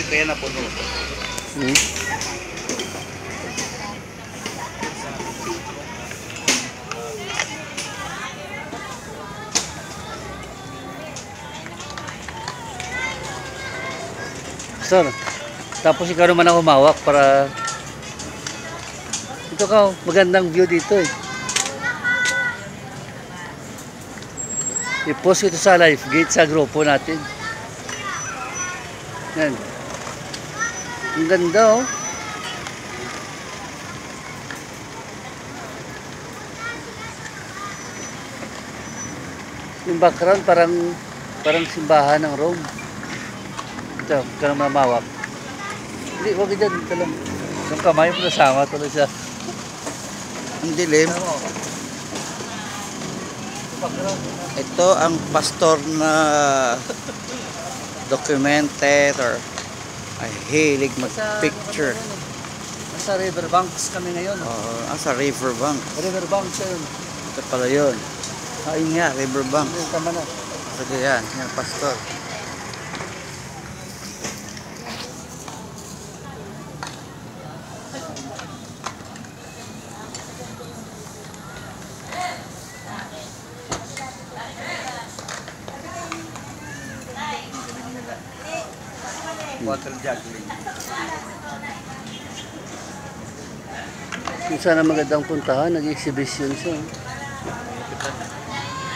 kaya na puno. Sir, tapos ikaw naman ang humawak para ito ka, magandang view dito eh. I-post ito sa live gate sa grupo natin. Yan. Ang ganda oh. Yung background parang simbahan ng Rome. Ito, ka na mamawak. Hindi, wag dyan. Ito lang. Yung kamay mo nasama tuloy siya. Ang dilim. Ito ang pastor na documented or ay hilig mag-picture. Nasa riverbanks kami ngayon. Sa riverbank. Riverbanks yun. Ito pala yun. Ayun nga, riverbank. Tama na. Sige yan, yan pastor. Water juggling. Kung sana magandang puntahan, nag-exhibition siya.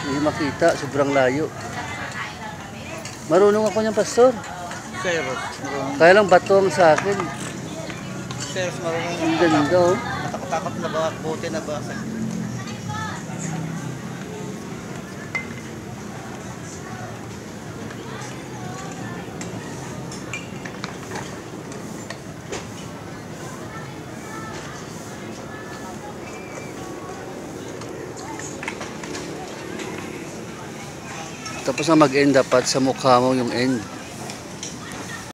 Hindi makita, sobrang layo. Marunong ako niyang pastor. Sir, Kaya lang bato ang sa akin. sir, marunong. Ang ganda oh. Takot na ba? Buti na ba? Tapos na mag-end dapat sa mukha mo yung end.